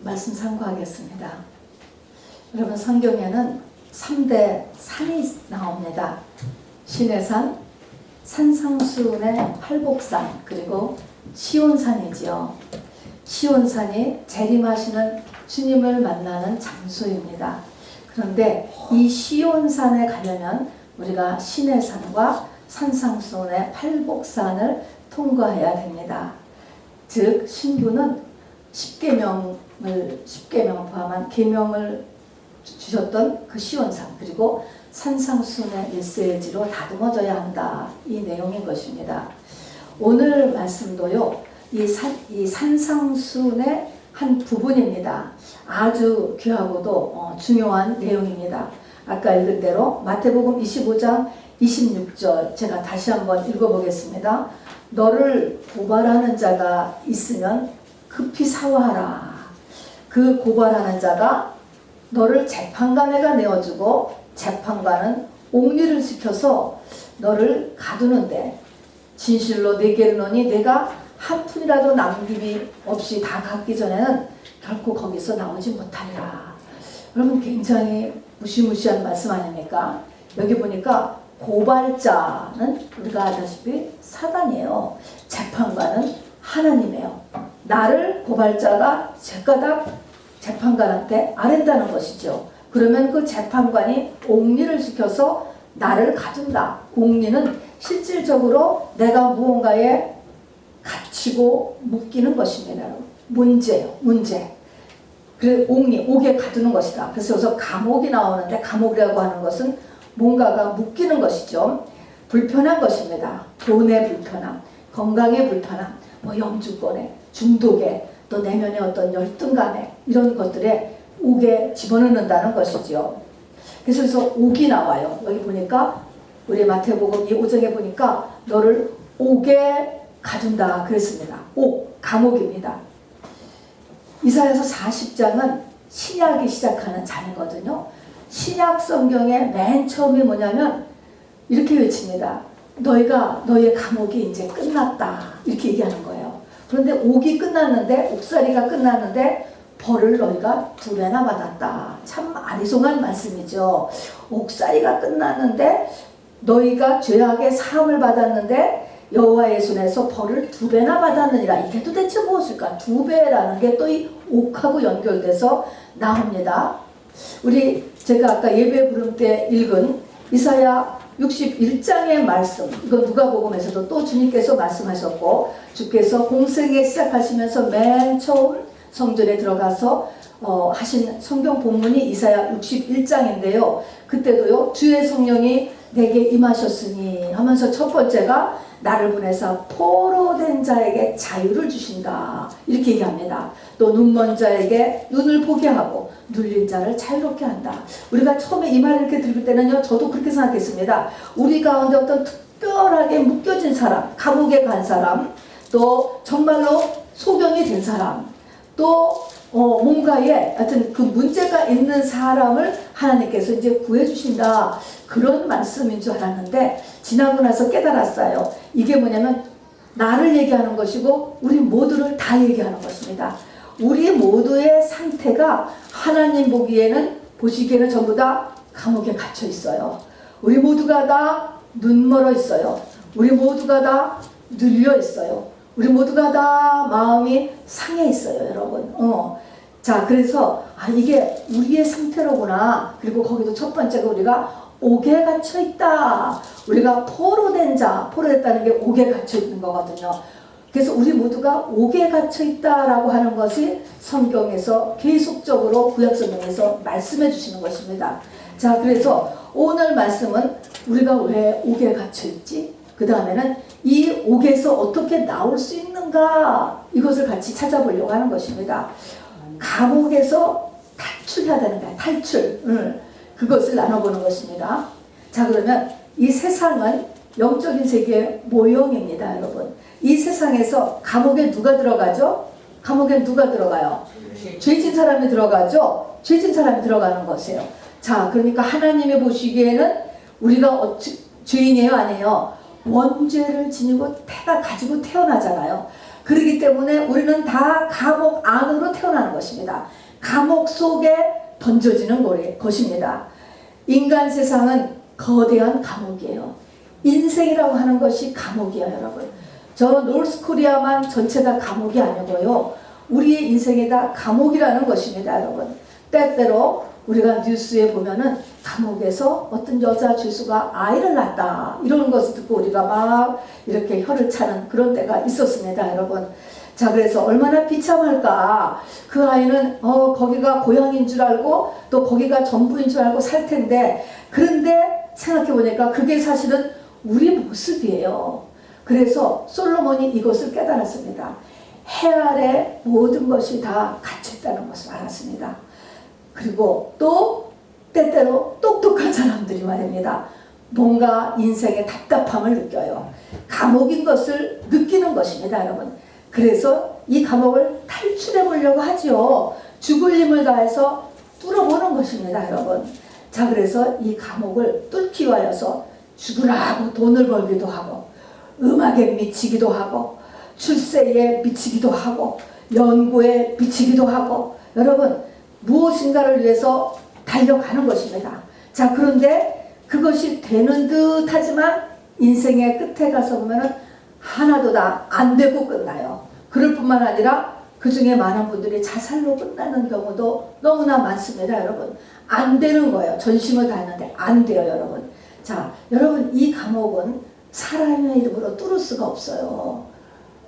말씀 참고하겠습니다. 여러분, 성경에는 3대 산이 나옵니다. 시내산, 산상수훈의 팔복산, 그리고 시온산이지요. 시온산이 재림하시는 주님을 만나는 장소입니다. 그런데 이 시온산에 가려면 우리가 시내산과 산상수훈의 팔복산을 통과해야 됩니다. 즉 신부는 10계명 포함한 계명을 주셨던 그 시온산, 그리고 산상수훈의 메시지로 다듬어져야 한다, 이 내용인 것입니다. 오늘 말씀도요, 이 산상수훈의 한 부분입니다. 아주 귀하고도 중요한 내용입니다. 아까 읽은 대로 마태복음 25장 26절 제가 다시 한번 읽어보겠습니다. 너를 고발하는 자가 있으면 급히 사화하라. 그 고발하는 자가 너를 재판관에게 내어주고 재판관은 옥리를 시켜서 너를 가두는데 진실로 내게 이르노니 내가 한 푼이라도 남김이 없이 다 갚기 전에는 결코 거기서 나오지 못하리라. 여러분, 굉장히 무시무시한 말씀 아닙니까? 여기 보니까 고발자는 우리가 아다시피 사단이에요. 재판관은 하나님이에요. 나를 고발자가 제가닥 재판관한테 아랜다는 것이죠. 그러면 그 재판관이 옥리를 시켜서 나를 가둔다. 옥리는 실질적으로 내가 무언가에 갇히고 묶이는 것입니다. 문제예요. 문제. 그래서 옥에 가두는 것이다. 그래서 여기서 감옥이 나오는데, 감옥이라고 하는 것은 뭔가가 묶이는 것이죠. 불편한 것입니다. 돈의 불편함, 건강의 불편함, 영주권에, 중독에, 또 내면의 어떤 열등감에, 이런 것들에 옥에 집어넣는다는 것이죠. 그래서 옥이 나와요. 여기 보니까 우리 마태복음 이 5장에 보니까 너를 옥에 가둔다 그랬습니다. 옥, 감옥입니다. 이사야서 40장은 신약이 시작하는 장이거든요. 신약 성경의 맨 처음이 뭐냐면 이렇게 외칩니다. 너의 감옥이 이제 끝났다, 이렇게 얘기하는 거예요. 그런데 옥이 끝났는데, 옥살이가 끝났는데 벌을 너희가 2배나 받았다. 참 아리송한 말씀이죠. 옥살이가 끝났는데 너희가 죄악의 사함을 받았는데 여호와의 손에서 벌을 2배나 받았느니라. 이게 도대체 무엇일까? 2배라는 게 또 이 옥하고 연결돼서 나옵니다. 제가 아까 예배 부름 때 읽은 이사야 61장의 말씀, 이건 누가복음에서도 또 주님께서 말씀하셨고, 주께서 공생에 시작하시면서 맨 처음 성전에 들어가서 하신 성경 본문이 이사야 61장인데요. 그때도요, 주의 성령이 내게 임하셨으니 하면서 첫 번째가 나를 보내서 포로된 자에게 자유를 주신다, 이렇게 얘기합니다. 또 눈먼 자에게 눈을 보게 하고 눌린 자를 자유롭게 한다. 우리가 처음에 이 말을 이렇게 들을 때는요, 저도 그렇게 생각했습니다. 우리 가운데 어떤 특별하게 묶여진 사람, 감옥에 간 사람, 또 정말로 소경이 된 사람, 또 뭔가에 하여튼 그 문제가 있는 사람을 하나님께서 이제 구해주신다, 그런 말씀인 줄 알았는데 지나고 나서 깨달았어요. 이게 뭐냐면 나를 얘기하는 것이고 우리 모두를 다 얘기하는 것입니다. 우리 모두의 상태가 하나님 보시기에는 전부 다 감옥에 갇혀 있어요. 우리 모두가 다 눈멀어 있어요. 우리 모두가 다 눌려 있어요. 우리 모두가 다 마음이 상해 있어요, 여러분. 자, 그래서 이게 우리의 상태로구나. 그리고 거기도 첫 번째가 우리가 옥에 갇혀 있다. 우리가 포로됐다는 게 옥에 갇혀 있는 거거든요. 그래서 우리 모두가 옥에 갇혀 있다라고 하는 것이 성경에서 계속적으로 구약성경에서 말씀해 주시는 것입니다. 자, 그래서 오늘 말씀은 우리가 왜 옥에 갇혀 있지? 그 다음에는 이 옥에서 어떻게 나올 수 있는가, 이것을 같이 찾아보려고 하는 것입니다. 감옥에서 탈출해야 되는 거야. 탈출. 그것을 나눠보는 것입니다. 자, 그러면 이 세상은 영적인 세계의 모형입니다, 여러분. 이 세상에서 감옥에 누가 들어가죠? 감옥에 누가 들어가요? 죄진 사람이 들어가죠? 죄진 사람이 들어가는 것이에요. 자, 그러니까 하나님이 보시기에는 우리가 죄인이에요, 아니에요? 원죄를 지니고 가지고 태어나잖아요. 그렇기 때문에 우리는 다 감옥 안으로 태어나는 것입니다. 감옥 속에 던져지는 것입니다. 인간 세상은 거대한 감옥이에요. 인생이라고 하는 것이 감옥이에요, 여러분. 저 노스코리아만 전체 다 감옥이 아니고요. 우리의 인생이 다 감옥이라는 것입니다, 여러분. 때때로 우리가 뉴스에 보면은 감옥에서 어떤 여자 죄수가 아이를 낳았다 이런 것을 듣고 우리가 막 이렇게 혀를 차는 그런 때가 있었습니다, 여러분. 자, 그래서 얼마나 비참할까. 그 아이는 거기가 고향인 줄 알고 또 거기가 전부인 줄 알고 살 텐데, 그런데 생각해 보니까 그게 사실은 우리 모습이에요. 그래서 솔로몬이 이것을 깨달았습니다. 해 아래 모든 것이 다 갇혀있다는 것을 알았습니다. 그리고 또 때때로 똑똑한 사람들이 말입니다. 뭔가 인생의 답답함을 느껴요. 감옥인 것을 느끼는 것입니다, 여러분. 그래서 이 감옥을 탈출해 보려고 하지요. 죽을 힘을 다해서 뚫어보는 것입니다, 여러분. 자, 그래서 이 감옥을 뚫기 위하여서 죽으라고 돈을 벌기도 하고, 음악에 미치기도 하고, 출세에 미치기도 하고, 연구에 미치기도 하고, 여러분 무엇인가를 위해서 달려가는 것입니다. 자, 그런데 그것이 되는 듯 하지만 인생의 끝에 가서 보면은 하나도 다 안 되고 끝나요. 그럴 뿐만 아니라 그 중에 많은 분들이 자살로 끝나는 경우도 너무나 많습니다, 여러분. 안 되는 거예요. 전심을 다했는데 안 돼요, 여러분. 자, 여러분, 이 감옥은 사람의 이름으로 뚫을 수가 없어요.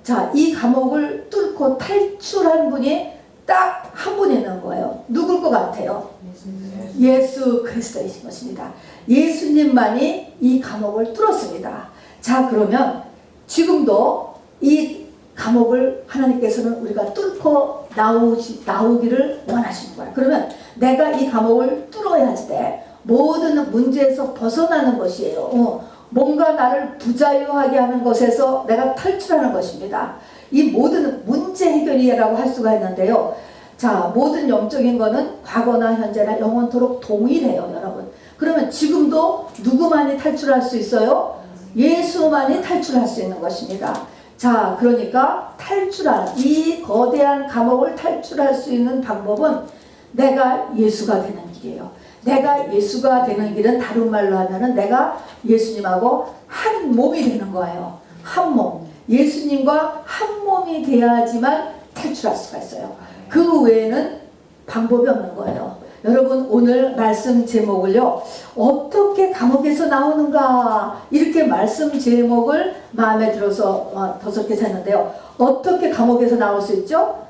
자, 이 감옥을 뚫고 탈출한 분이 딱 한 분이 있는 거예요. 누굴 것 같아요? 예수 그리스도이신 것입니다. 예수님만이 이 감옥을 뚫었습니다. 자, 그러면 지금도 이 감옥을 하나님께서는 우리가 뚫고 나오기를 원하시는 거예요. 그러면 내가 이 감옥을 뚫어야지 돼. 모든 문제에서 벗어나는 것이에요. 뭔가 나를 부자유하게 하는 것에서 내가 탈출하는 것입니다. 이 모든 문제 해결이라고 할 수가 있는데요. 자, 모든 영적인 거는 과거나 현재나 영원토록 동일해요, 여러분. 그러면 지금도 누구만이 탈출할 수 있어요? 예수만이 탈출할 수 있는 것입니다. 자, 그러니까 이 거대한 감옥을 탈출할 수 있는 방법은 내가 예수가 되는 길이에요. 내가 예수가 되는 길은 다른 말로 하면은 내가 예수님하고 한 몸이 되는 거예요. 한 몸. 예수님과 한 몸이 돼야지만 탈출할 수가 있어요. 그 외에는 방법이 없는 거예요. 여러분, 오늘 말씀 제목을요, 어떻게 감옥에서 나오는가, 이렇게 말씀 제목을 마음에 들어서 더석해서 했는데요. 어떻게 감옥에서 나올 수 있죠?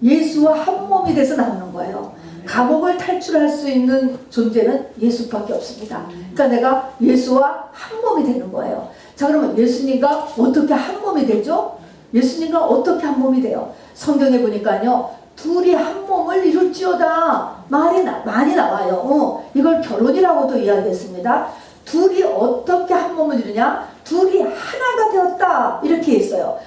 예수와 한 몸이 돼서 나오는 거예요. 감옥을 탈출할 수 있는 존재는 예수밖에 없습니다. 그러니까 내가 예수와 한 몸이 되는 거예요. 자, 그러면 예수님과 어떻게 한 몸이 되죠? 예수님과 어떻게 한 몸이 돼요? 성경에 보니까요, 둘이 한 몸을 이룰지어다 많이 나와요. 이걸 결혼이라고도 이야기했습니다. 둘이 어떻게 한 몸을 이루냐? 둘이 하나가 되었다, 이렇게 있어요.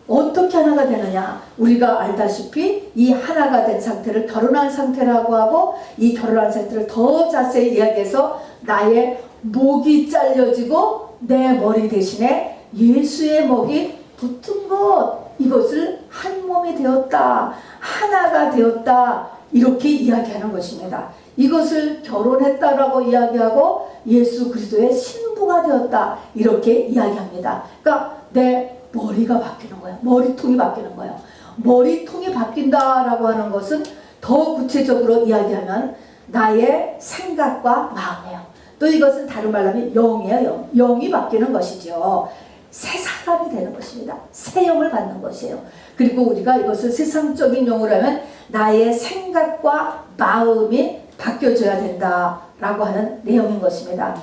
어떻게 하나가 되느냐? 우리가 알다시피 이 하나가 된 상태를 결혼한 상태라고 하고, 이 결혼한 상태를 더 자세히 이야기해서 나의 목이 잘려지고 내 머리 대신에 예수의 목이 붙은 것, 이것을 한 몸이 되었다, 하나가 되었다, 이렇게 이야기하는 것입니다. 이것을 결혼했다라고 이야기하고 예수 그리스도의 신부가 되었다, 이렇게 이야기합니다. 그러니까 내 머리가 바뀌는 거예요. 머리통이 바뀌는 거예요. 머리통이 바뀐다라고 하는 것은 더 구체적으로 이야기하면 나의 생각과 마음이에요. 또 이것은 다른 말로 하면 영이에요. 영이 바뀌는 것이죠. 새 사람이 되는 것입니다. 새 영을 받는 것이에요. 그리고 우리가 이것을 세상적인 용어로 하면 나의 생각과 마음이 바뀌어져야 된다라고 하는 내용인 것입니다.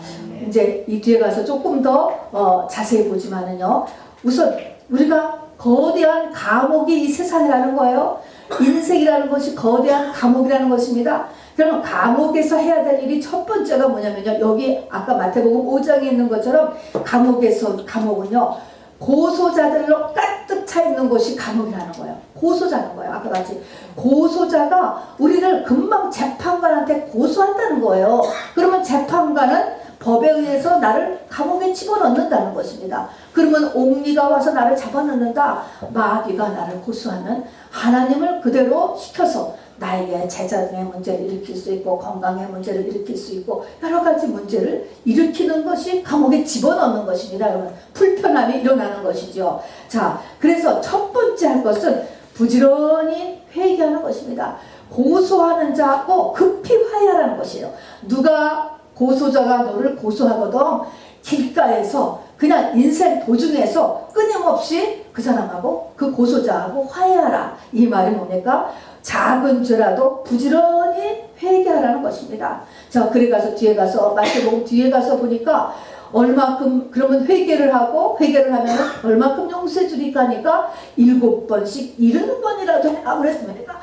이제 이 뒤에 가서 조금 더 자세히 보지만은요, 우선 우리가 거대한 감옥이 이 세상이라는 거예요. 인생이라는 것이 거대한 감옥이라는 것입니다. 그러면 감옥에서 해야 될 일이 첫 번째가 뭐냐면요, 여기 아까 마태복음 5장에 있는 것처럼 감옥은요, 고소자들로 가득 차 있는 것이 감옥이라는 거예요. 고소자는 거예요. 아까 같이 고소자가 우리를 금방 재판관한테 고소한다는 거예요. 그러면 재판관은 법에 의해서 나를 감옥에 집어넣는다는 것입니다. 그러면 옥리가 와서 나를 잡아넣는다. 마귀가 나를 고소하면 하나님을 그대로 시켜서 나에게 재정의 문제를 일으킬 수 있고 건강의 문제를 일으킬 수 있고 여러 가지 문제를 일으키는 것이 감옥에 집어넣는 것입니다. 여러분, 불편함이 일어나는 것이죠. 자, 그래서 첫 번째 할 것은 부지런히 회개하는 것입니다. 고소하는 자하고 급히 화해하라는 것이에요. 누가 고소자가 너를 고소하거든 길가에서 그냥 인생 도중에서 끊임없이 그 사람하고 그 고소자하고 화해하라. 이 말이 뭡니까? 작은 죄라도 부지런히 회개하라는 것입니다. 자, 그래 가서 뒤에 가서 마태복음 뒤에 가서 보니까 얼마큼 그러면 회개를 하고 회개를 하면 얼마큼 용서해 주니까 하니까 7번씩 70번이라도 해라 그랬습니다.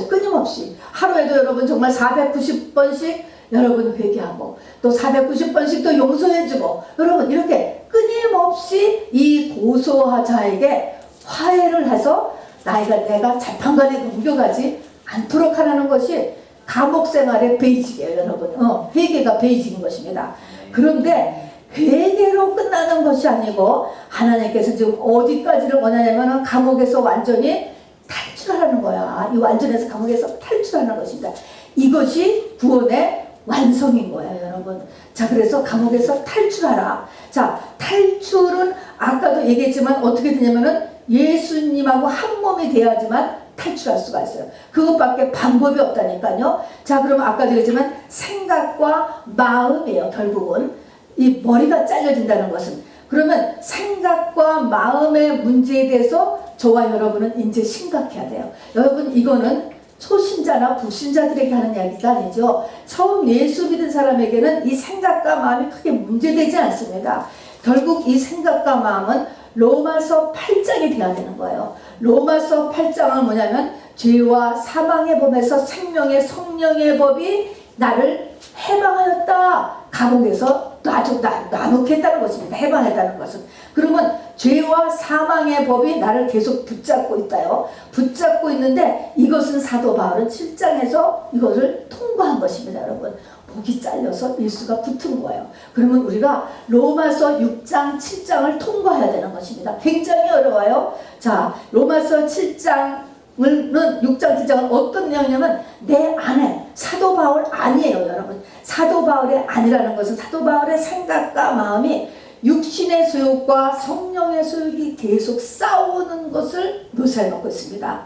끊임없이 하루에도 여러분 정말 490번씩 여러분 회개하고 또 490번씩 또 용서해주고 여러분 이렇게 끊임없이 이 고소자에게 화해를 해서 내가 재판관에 넘겨가지 않도록 하라는 것이 감옥 생활의 베이직이에요. 여러분, 회개가 베이직인 것입니다. 그런데 회개로 끝나는 것이 아니고 하나님께서 지금 어디까지를 원하냐면 감옥에서 완전히 탈출하라는 거야. 이 완전해서 감옥에서 탈출하는 것입니다. 이것이 구원의 완성인 거예요, 여러분. 자, 그래서 감옥에서 탈출하라. 자, 탈출은 아까도 얘기했지만 어떻게 되냐면은 예수님하고 한 몸이 돼야지만 탈출할 수가 있어요. 그것밖에 방법이 없다니까요. 자, 그럼 아까도 얘기했지만 생각과 마음이에요. 결국은 이 머리가 잘려진다는 것은 그러면 생각과 마음의 문제에 대해서 저와 여러분은 이제 심각해야 돼요. 여러분, 이거는 초신자나 불신자들에게 하는 이야기가 아니죠. 처음 예수 믿은 사람에게는 이 생각과 마음이 크게 문제되지 않습니다. 결국 이 생각과 마음은 로마서 8장이 돼야 되는 거예요. 로마서 8장은 뭐냐면 죄와 사망의 법에서 생명의 성령의 법이 나를 해방하였다. 감옥에서 놔놓겠다는 것입니다. 해방했다는 것은. 그러면 죄와 사망의 법이 나를 계속 붙잡고 있다요. 붙잡고 있는데 이것은 사도 바울은 7장에서 이것을 통과한 것입니다. 여러분, 목이 잘려서 예수가 붙은 거예요. 그러면 우리가 로마서 6장 7장을 통과해야 되는 것입니다. 굉장히 어려워요. 자, 로마서 7장은 6장 7장은 어떤 내용이냐면 내 안에 사도 바울 아니에요. 여러분, 사도 바울의 아니라는 것은 사도 바울의 생각과 마음이 육신의 소욕과 성령의 소욕이 계속 싸우는 것을 묘사해 놓고 있습니다.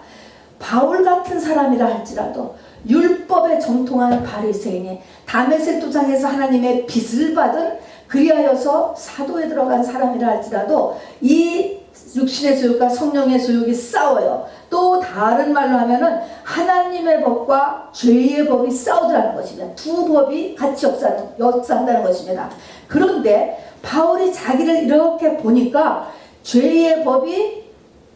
바울 같은 사람이라 할지라도 율법에 정통한 바리새인이 다메섹 도상에서 하나님의 빚을 받은 그리하여서 사도에 들어간 사람이라 할지라도 이 육신의 소욕과 성령의 소욕이 싸워요. 또 다른 말로 하면은 하나님의 법과 죄의 법이 싸우더라는 것입니다. 두 법이 같이 역사한다는 것입니다. 그런데 바울이 자기를 이렇게 보니까 죄의 법이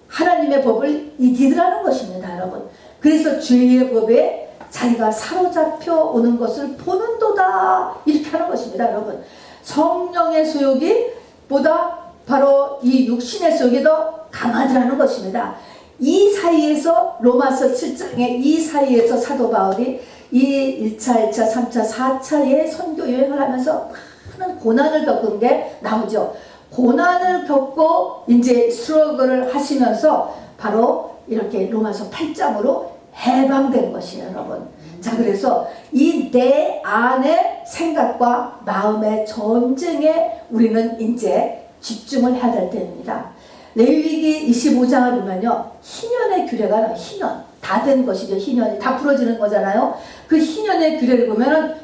하나님의 법을 이기더라는 것입니다. 여러분, 그래서 죄의 법에 자기가 사로잡혀 오는 것을 보는도다 이렇게 하는 것입니다. 여러분, 성령의 소욕이 보다 바로 이 육신의 소욕이 더 강하더라는 것입니다. 이 사이에서 로마서 7장의 이 사이에서 사도 바울이 이 1차, 2차, 3차, 4차의 선교 여행을 하면서 많은 고난을 겪은 게 나오죠. 고난을 겪고 이제 스트러글을 하시면서 바로 이렇게 로마서 8장으로 해방된 것이에요, 여러분. 자, 그래서 이 내 안의 생각과 마음의 전쟁에 우리는 이제 집중을 해야 될 때입니다. 레위기 25장을 보면요, 희년의 규례가 나와요. 희년. 다 된 것이죠. 희년이 다 풀어지는 거잖아요. 그 희년의 규례를 보면은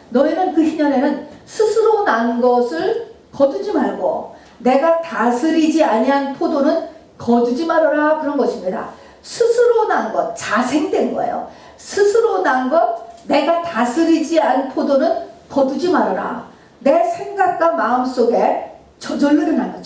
너희는 그 희년에는 스스로 난 것을 거두지 말고 내가 다스리지 아니한 포도는 거두지 말아라, 그런 것입니다. 스스로 난 것, 자생된 거예요. 스스로 난 것, 내가 다스리지 않은 포도는 거두지 말아라. 내 생각과 마음 속에 저절로 일어난 것,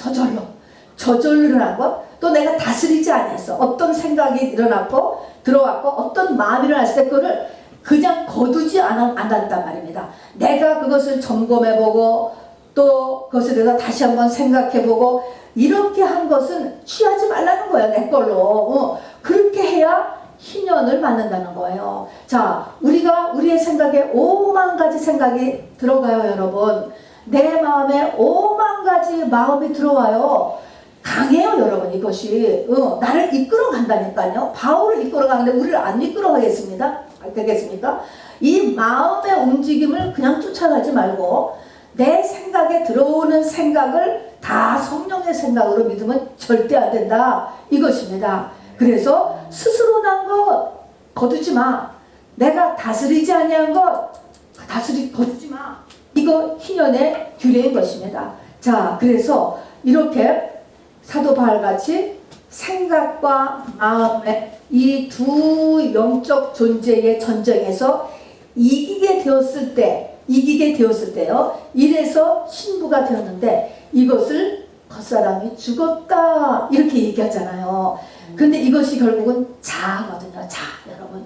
저절로 일어난 것, 또 내가 다스리지 않았어. 어떤 생각이 일어났고 들어왔고 어떤 마음이 일어났을 때 그거를 그냥 거두지 않았단 말입니다. 내가 그것을 점검해보고 또 그것에 대해서 다시 한번 생각해보고 이렇게 한 것은 취하지 말라는 거야, 내 걸로. 그렇게 해야 희년을 맞는다는 거예요. 자, 우리의 생각에 5만 가지 생각이 들어가요, 여러분. 내 마음에 5만 가지 마음이 들어와요. 강해요, 여러분. 이것이 나를 이끌어 간다니까요. 바울을 이끌어 가는데 우리를 안 이끌어 가겠습니까? 되겠습니까? 이 마음의 움직임을 그냥 쫓아가지 말고 내 생각에 들어오는 생각을 다 성령의 생각으로 믿으면 절대 안 된다, 이것입니다. 그래서 스스로 난 것 거두지 마. 내가 다스리지 아니한 것 거두지 마. 이거 희년의 규례인 것입니다. 자, 그래서 이렇게 사도 바울같이 생각과 마음의 이 두 영적 존재의 전쟁에서 이기게 되었을 때요. 이래서 신부가 되었는데 이것을 겉사람이 죽었다, 이렇게 얘기하잖아요. 근데 이것이 결국은 자아거든요. 자아, 여러분.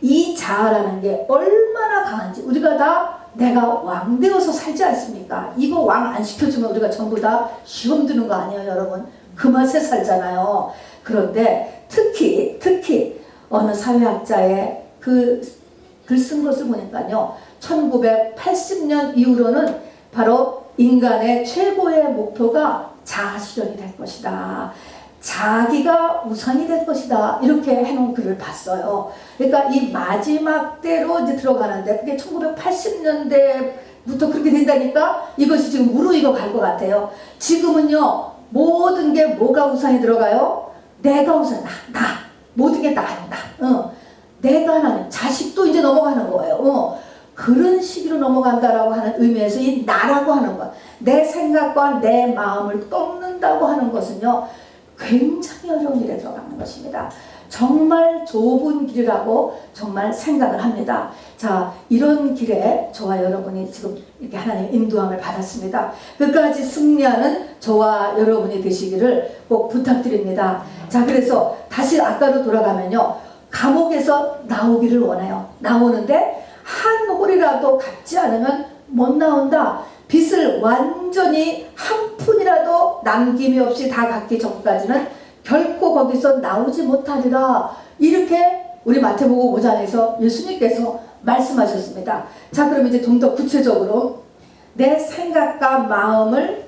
이 자아라는 게 얼마나 강한지. 우리가 다 내가 왕 되어서 살지 않습니까? 이거 왕 안 시켜주면 우리가 전부 다 시험 드는 거 아니에요, 여러분? 그 맛에 살잖아요. 그런데 특히 어느 사회학자의 그 글 쓴 것을 보니까요, 1980년 이후로는 바로 인간의 최고의 목표가 자아 실현이 될 것이다. 자기가 우선이 될 것이다. 이렇게 해놓은 글을 봤어요. 그러니까 이 마지막 때로 이제 들어가는데 그게 1980년대부터 그렇게 된다니까 이것이 지금 무르익어 갈 것 같아요. 지금은요, 모든 게 뭐가 우선이 들어가요? 내가 우선, 나. 모든 게 나다. 내가 하나님, 자식도 이제 넘어가는 거예요. 그런 시기로 넘어간다라고 하는 의미에서 이 나라고 하는 것, 내 생각과 내 마음을 꺾는다고 하는 것은요, 굉장히 어려운 일에 들어가는 것입니다. 정말 좁은 길이라고 정말 생각을 합니다. 자, 이런 길에 저와 여러분이 지금 이렇게 하나님의 인도함을 받았습니다. 끝까지 승리하는 저와 여러분이 되시기를 꼭 부탁드립니다. 자, 그래서 다시 아까로 돌아가면요, 감옥에서 나오기를 원해요. 나오는데 한 홀이라도 갚지 않으면 못 나온다. 빚을 완전히 한 푼이라도 남김이 없이 다 갚기 전까지는 결코 거기서 나오지 못하리라. 이렇게 우리 마태복음 5장에서 예수님께서 말씀하셨습니다. 자, 그럼 이제 좀 더 구체적으로 내 생각과 마음을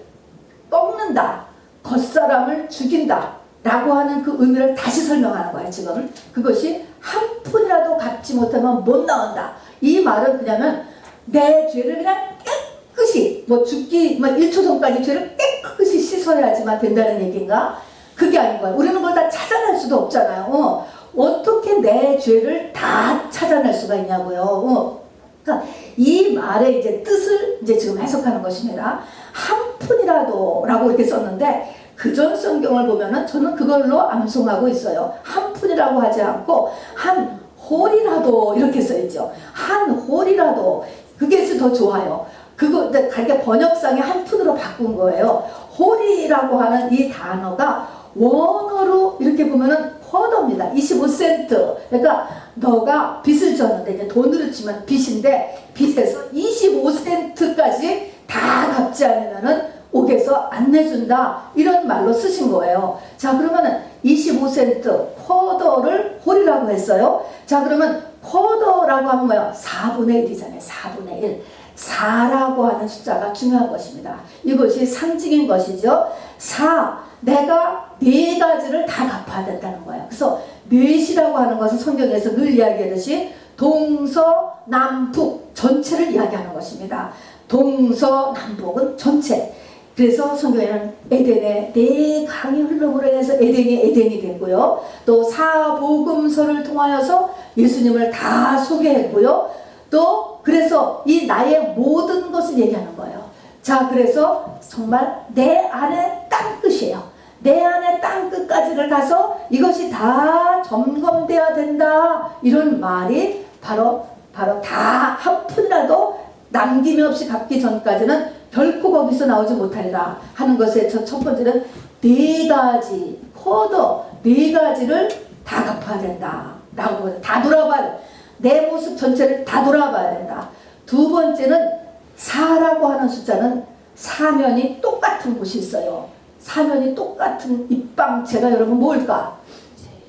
꺾는다, 겉사람을 죽인다 라고 하는 그 의미를 다시 설명하는 거예요. 지금 그것이 한 푼이라도 갚지 못하면 못 나온다. 이 말은 그냐면 내 죄를 그냥 깨끗이 죽기 1초 전까지 죄를 깨끗이 씻어야지만 된다는 얘기인가? 그게 아닌 거예요. 우리는 그걸 다 찾아낼 수도 없잖아요. 어떻게 내 죄를 다 찾아낼 수가 있냐고요. 그러니까 이 말의 이제 뜻을 이제 지금 해석하는 것입니다. 한 푼이라도 라고 이렇게 썼는데 그전 성경을 보면은 저는 그걸로 암송하고 있어요. 한 푼이라고 하지 않고 한 홀이라도 이렇게 써있죠. 한 홀이라도. 그게 더 좋아요. 그거 가게 번역상에 한 푼으로 바꾼 거예요. 홀이라고 하는 이 단어가 원어로 이렇게 보면은 쿼터입니다. 25센트. 그러니까 너가 빚을 졌는데 이제 돈으로 치면 빚인데 빚에서 25센트까지 다 갚지 않으면은 옥에서 안 내준다. 이런 말로 쓰신 거예요. 자, 그러면은 25센트 쿼터를 홀이라고 했어요. 자, 그러면 쿼터라고 하면 뭐야? 4분의 1이잖아요. 4분의 1. 4라고 하는 숫자가 중요한 것입니다. 이것이 상징인 것이죠. 4. 내가 네 가지를 다 갚아야 된다는 거예요. 그래서 넷이라고 하는 것은 성경에서 늘 이야기하듯이 동서남북 전체를 이야기하는 것입니다. 동서남북은 전체. 그래서 성경에는 에덴에 네 강이 흘러므로 인해서 에덴이 됐고요. 또 사복음서를 통하여서 예수님을 다 소개했고요. 또 그래서 이 나의 모든 것을 얘기하는 거예요. 자, 그래서 정말 내 안에 땅끝이에요. 내 안에 땅끝까지를 가서 이것이 다 점검돼야 된다. 이런 말이 바로 다 한 푼이라도 남김이 없이 갚기 전까지는 결코 거기서 나오지 못하리라 하는 것의 첫 번째는 네 가지 쿼터, 네 가지를 다 갚아야 된다 라고 다 돌아봐야, 내 모습 전체를 다 돌아봐야 된다. 두 번째는 4라고 하는 숫자는 사면이 똑같은 곳이 있어요. 사면이 똑같은 입방체가 여러분 뭘까?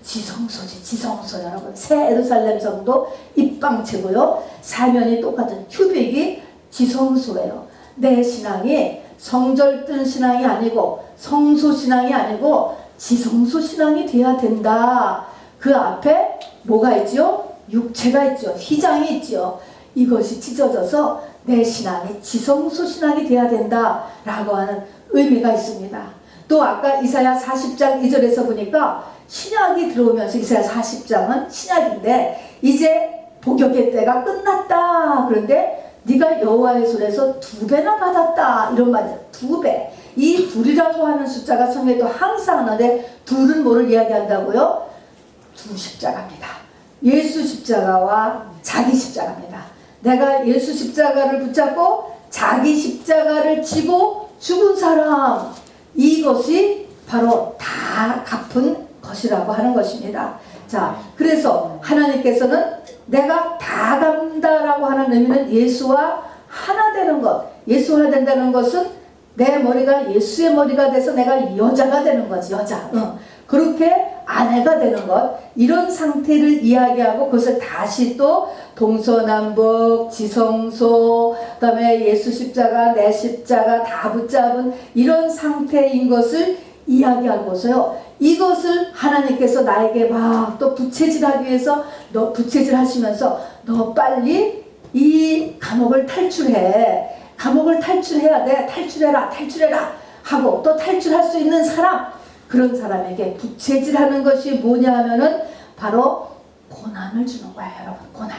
지성소지. 지성소 여러분. 새 예루살렘 성도 입방체고요. 사면이 똑같은 큐빅이 지성소예요. 내 신앙이 성절 뜬 신앙이 아니고 성소 신앙이 아니고 지성소 신앙이 돼야 된다. 그 앞에 뭐가 있죠? 육체가 있죠. 휘장이 있죠. 이것이 찢어져서 내 신앙이 지성소 신앙이 돼야 된다 라고 하는 의미가 있습니다. 또 아까 이사야 40장 2절에서 보니까 신약이 들어오면서 이사야 40장은 신약인데 이제 복역의 때가 끝났다. 그런데 네가 여호와의 손에서 2배나 받았다. 이런 말이죠. 2배. 이 둘이라고 하는 숫자가 성경에도 항상 하는데 둘은 뭐를 이야기한다고요? 두 십자가입니다. 예수 십자가와 자기 십자가입니다. 내가 예수 십자가를 붙잡고 자기 십자가를 지고 죽은 사람, 이것이 바로 다 갚은 것이라고 하는 것입니다. 자, 그래서 하나님께서는 내가 다 간다라고 하는 의미는 예수와 하나 되는 것. 예수와 하나 된다는 것은 내 머리가 예수의 머리가 돼서 내가 여자가 되는 거지. 여자. 그렇게 아내가 되는 것. 이런 상태를 이야기하고 그것을 다시 또 동서남북, 지성소, 그 다음에 예수 십자가, 내 십자가 다 붙잡은 이런 상태인 것을 이야기하고서요. 이것을 하나님께서 나에게 막 또 부채질하기 위해서 너 부채질 하시면서 너 빨리 이 감옥을 탈출해. 감옥을 탈출해야 돼. 탈출해라. 탈출해라. 하고 또 탈출할 수 있는 사람. 그런 사람에게 부채질하는 것이 뭐냐 하면은 바로 고난을 주는 거예요. 여러분. 고난.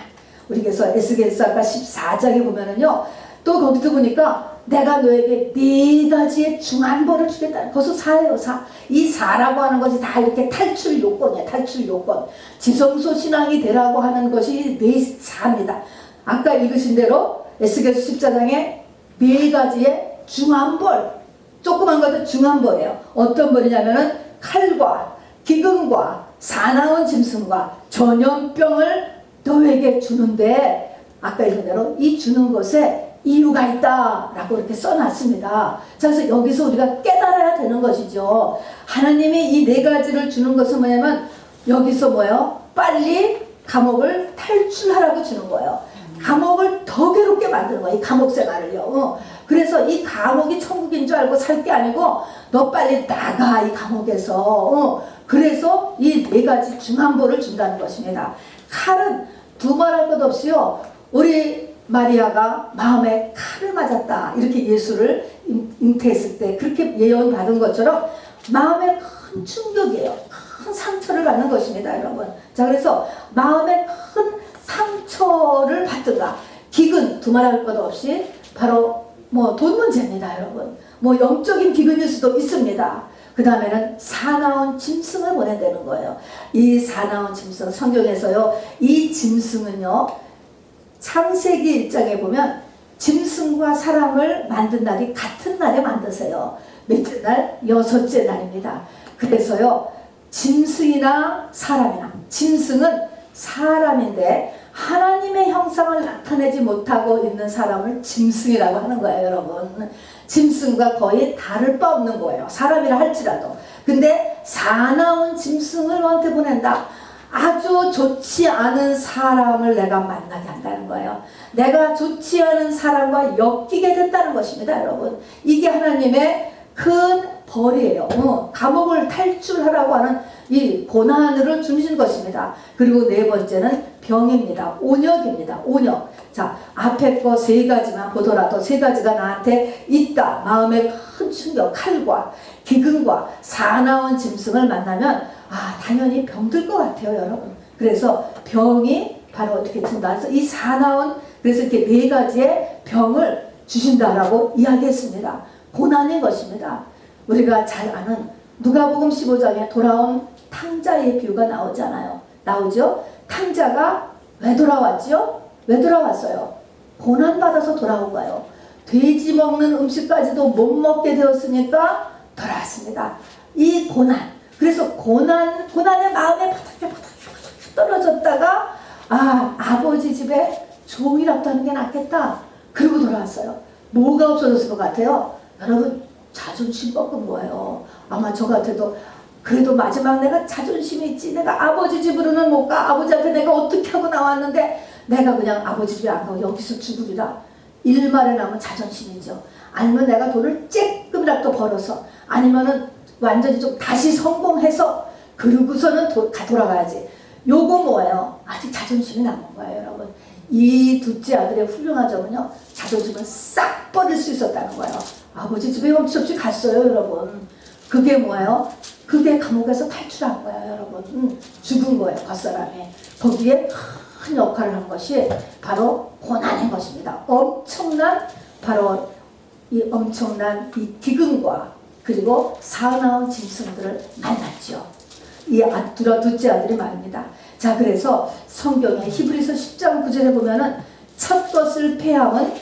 우리께서 에스겔서 아까 14장에 보면은요. 또 거기도 보니까 내가 너에게 4가지의 중한 벌을 주겠다. 거기서 4예요. 4. 이 4라고 하는 것이 다 이렇게 탈출 요건이에요. 탈출 요건. 지성소 신앙이 되라고 하는 것이 4입니다. 아까 읽으신 대로 에스겔서 14장에 4가지의 중한 벌. 조그만 것도 중한 벌이에요. 어떤 벌이냐면은 칼과 기근과 사나운 짐승과 전염병을 너에게 주는데 아까 읽은 대로 이 주는 것에 이유가 있다 라고 이렇게 써놨습니다. 그래서 여기서 우리가 깨달아야 되는 것이죠. 하나님이 이 4가지를 주는 것은 뭐냐면 여기서 뭐예요? 빨리 감옥을 탈출하라고 주는 거예요. 감옥을 더 괴롭게 만드는 거예요. 이 감옥 생활을요. 그래서 이 감옥이 천국인 줄 알고 살 게 아니고 너 빨리 나가 이 감옥에서. 그래서 이 4가지 중한벌을 준다는 것입니다. 칼은 두말할 것 없이요. 우리 마리아가 마음에 칼을 맞았다. 이렇게 예수를 잉태했을 때 그렇게 예언받은 것처럼 마음에 큰 충격이에요. 큰 상처를 받는 것입니다. 여러분. 자, 그래서 마음에 큰 상처를 받든가 기근 두말할 것 없이 바로 뭐 돈 문제입니다. 여러분. 뭐 영적인 기근일 수도 있습니다. 그 다음에는 사나운 짐승을 보낸다는 거예요. 이 사나운 짐승 성경에서요. 이 짐승은요. 창세기 1장에 보면 짐승과 사람을 만든 날이 같은 날에 만드세요. 몇째 날? 6째 날입니다. 그래서요. 짐승이나 사람이나 짐승은 사람인데 하나님의 형상을 나타내지 못하고 있는 사람을 짐승이라고 하는 거예요. 여러분. 짐승과 거의 다를 바 없는 거예요. 사람이라 할지라도. 근데 사나운 짐승을 너한테 보낸다. 아주 좋지 않은 사람을 내가 만나게 한다는 거예요. 내가 좋지 않은 사람과 엮이게 된다는 것입니다. 여러분. 이게 하나님의 큰 벌이에요. 감옥을 탈출하라고 하는 이 고난을 주신 것입니다. 그리고 4번째는 병입니다. 온역입니다. 온역. 자, 앞에 거 3가지만 보더라도 3가지가 나한테 있다. 마음에 큰 충격, 칼과 기근과 사나운 짐승을 만나면 당연히 병들 것 같아요, 여러분. 그래서 병이 바로 어떻게 든다. 그래서 이 사나운, 그래서 이렇게 4가지의 병을 주신다라고 이야기했습니다. 고난인 것입니다. 우리가 잘 아는 누가복음 15장에 돌아온 탕자의 비유가 나오잖아요. 나오죠? 탕자가 왜 돌아왔죠? 왜 돌아왔어요? 고난받아서 돌아온 거예요. 돼지 먹는 음식까지도 못 먹게 되었으니까 돌아왔습니다. 이 고난. 그래서 고난의 마음에 바닥에 떨어졌다가 아버지 집에 종이라도 하는 게 낫겠다. 그리고 돌아왔어요. 뭐가 없어졌을 것 같아요? 여러분, 자존심 꺾은 거예요. 아마 저 같아도 그래도 마지막 내가 자존심이 있지. 내가 아버지 집으로는 못 가. 아버지한테 내가 어떻게 하고 나왔는데 내가 그냥 아버지 집에 안 가고 여기서 죽으리라. 일말에 남은 자존심이죠. 아니면 내가 돈을 쬐끔이라도 벌어서, 아니면은 완전히 좀 다시 성공해서 그러고서는 돌아가야지. 요거 뭐예요? 아직 자존심이 남은 거예요, 여러분. 이 둘째 아들의 훌륭한 점은요, 자존심을 싹 버릴 수 있었다는 거예요. 아버지 집에 엄청 없이 갔어요, 여러분. 그게 뭐예요? 그게 감옥에서 탈출한 거예요, 여러분. 죽은 거예요, 겉사람이. 거기에 큰 역할을 한 것이 바로 고난인 것입니다. 바로 이 엄청난 이 기근과 그리고 사나운 짐승들을 만났죠. 이 둘째 아들이 말입니다. 자, 그래서 성경에 히브리서 10장 9절에 보면은 첫 것을 패함은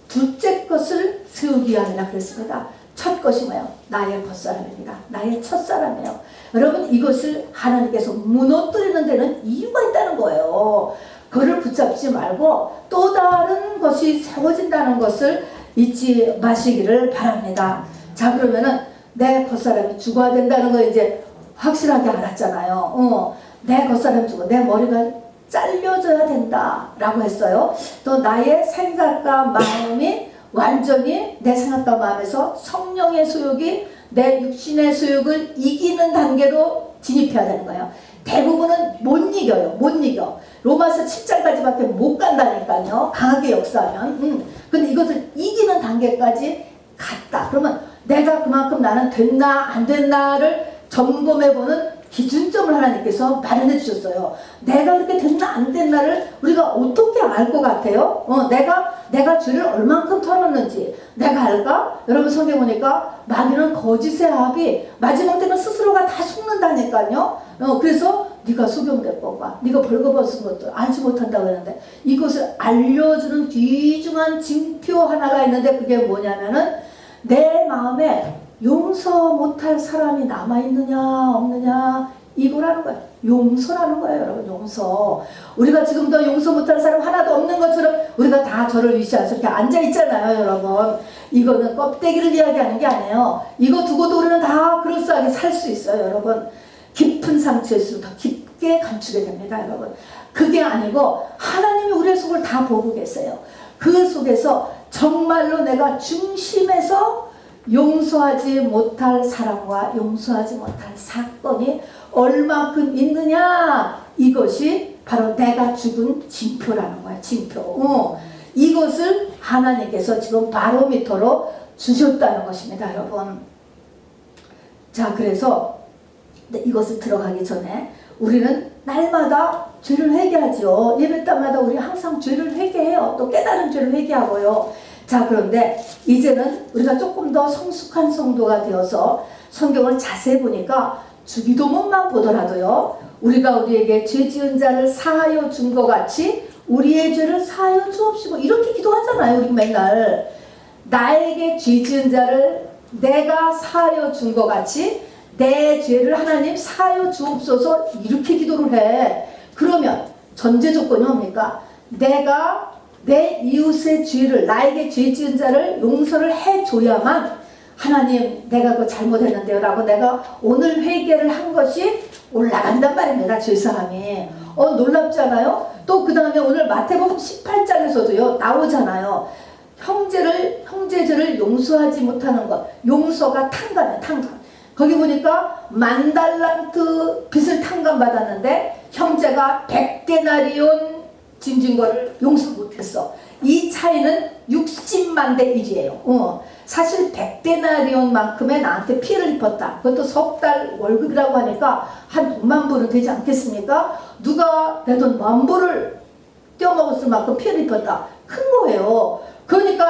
둘째 것을 세우기 위함이라 그랬습니다. 첫 것이 뭐예요? 나의 겉사람입니다. 나의 첫사람이에요. 여러분, 이것을 하나님께서 무너뜨리는 데는 이유가 있다는 거예요. 그를 붙잡지 말고 또 다른 것이 세워진다는 것을 잊지 마시기를 바랍니다. 자, 그러면은 내 겉사람이 죽어야 된다는 거 이제 확실하게 알았잖아요. 내 겉사람이 죽어, 내 머리가 잘려져야 된다라고 했어요. 또 나의 생각과 마음이 완전히 내 생각과 마음에서 성령의 소욕이 내 육신의 소욕을 이기는 단계로 진입해야 되는 거예요. 대부분은 못 이겨요. 못 이겨. 로마서 7장까지밖에 못 간다니까요. 강하게 역사하면. 근데 이것을 이기는 단계까지 갔다. 그러면 내가 그만큼 나는 됐나 안 됐나를 점검해보는 기준점을 하나님께서 마련해 주셨어요. 내가 그렇게 됐나 안 됐나를 우리가 어떻게 알 것 같아요? 내가 죄를 얼만큼 털었는지 내가 알까? 여러분, 성경 보니까 마귀는 거짓의 합이 마지막 때는 스스로가 다 속는다니까요. 그래서 네가 속용될 것과 네가 벌거벗은 것도 알지 못한다고 했는데, 이것을 알려주는 귀중한 징표 하나가 있는데, 그게 뭐냐면은 내 마음에 용서 못할 사람이 남아있느냐 없느냐, 이거라는 거예요. 용서라는 거예요, 여러분. 용서. 우리가 지금도 용서 못할 사람 하나도 없는 것처럼 우리가 다 저를 위시해서 이렇게 앉아있잖아요, 여러분. 이거는 껍데기를 이야기하는 게 아니에요. 이거 두고도 우리는 다 그럴싸하게 살 수 있어요, 여러분. 깊은 상처일수록 더 깊게 감추게 됩니다, 여러분. 그게 아니고 하나님이 우리의 속을 다 보고 계세요. 그 속에서 정말로 내가 중심에서 용서하지 못할 사람과 용서하지 못할 사건이 얼마큼 있느냐, 이것이 바로 내가 죽은 징표라는 거야. 징표. 이것을 하나님께서 지금 바로미터로 주셨다는 것입니다, 여러분. 자, 그래서 이것을 들어가기 전에 우리는 날마다 죄를 회개하죠. 예배 때마다 우리 항상 죄를 회개해요. 또 깨달은 죄를 회개하고요. 자, 그런데 이제는 우리가 조금 더 성숙한 성도가 되어서 성경을 자세히 보니까 주기도문만 보더라도요, 우리가 우리에게 죄 지은 자를 사하여 준 것 같이 우리의 죄를 사하여 주옵시고, 이렇게 기도하잖아요. 우리 맨날 나에게 죄 지은 자를 내가 사하여 준 것 같이 내 죄를 하나님 사하여 주옵소서, 이렇게 기도를 해. 그러면 전제 조건이 뭡니까? 내가 내 이웃의 죄를, 나에게 죄 지은 자를 용서를 해줘야만 하나님 내가 그거 잘못했는데요 라고 내가 오늘 회개를 한 것이 올라간단 말입니다. 죄사함이. 놀랍지 않아요? 또 그 다음에 오늘 마태복음 18장에서도요 나오잖아요. 형제 죄를 용서하지 못하는 것. 용서가 탕감이에요. 탕감. 거기 보니까 10,000달란트 빚을 탕감받았는데 형제가 100데나리온 짐진 거를 용서 못했어. 이 차이는 60만 대 1이에요. 사실 100데나리온만큼의 나한테 피해를 입혔다. 그것도 석 달 월급이라고 하니까 한 6만 불은 되지 않겠습니까? 누가 내 돈 10,000불을 떼어먹었을 만큼 피해를 입혔다. 큰 거예요. 그러니까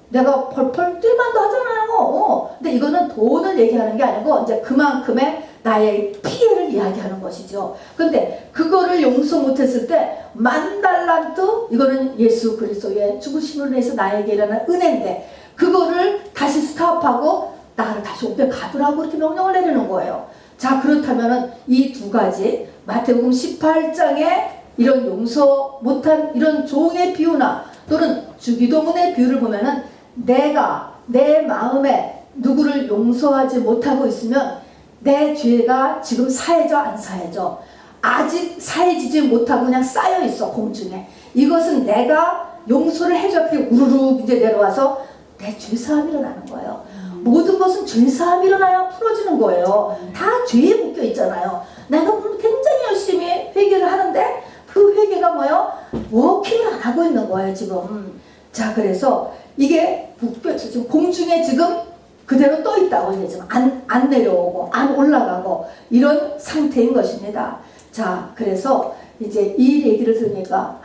내가 펄펄 뛸만도 하잖아요. 근데 이거는 돈을 얘기하는 게 아니고 이제 그만큼의 나의 피해를 이야기하는 것이죠. 근데 그거를 용서 못했을 때 10,000달란트, 이거는 예수 그리스도의 죽으심으로 인해서 나에게 일어난 은혜인데, 그거를 다시 스탑하고 나를 다시 옥에 가두라고 이렇게 명령을 내리는 거예요. 자, 그렇다면은 이 두 가지 마태복음 18장에 이런 용서 못한 이런 종의 비유나 또는 주기도문의 비유를 보면은 내가 내 마음에 누구를 용서하지 못하고 있으면 내 죄가 지금 사해져 안 사해져? 아직 사해지지 못하고 그냥 쌓여있어 공중에. 이것은 내가 용서를 해줬기 우르르 이제 내려와서 내 죄사함이 일어나는 거예요. 모든 것은 죄사함이 일어나야 풀어지는 거예요. 다 죄에 묶여 있잖아요. 내가 굉장히 열심히 회개를 하는데 그 회개가 뭐예요? 워킹을 안 하고 있는 거예요 지금. 자, 그래서 이게 묶여서 지금 공중에 지금 그대로 떠 있다고. 이게 지금 안 내려오고 안 올라가고 이런 상태인 것입니다. 자, 그래서 이제 이 얘기를 들으니까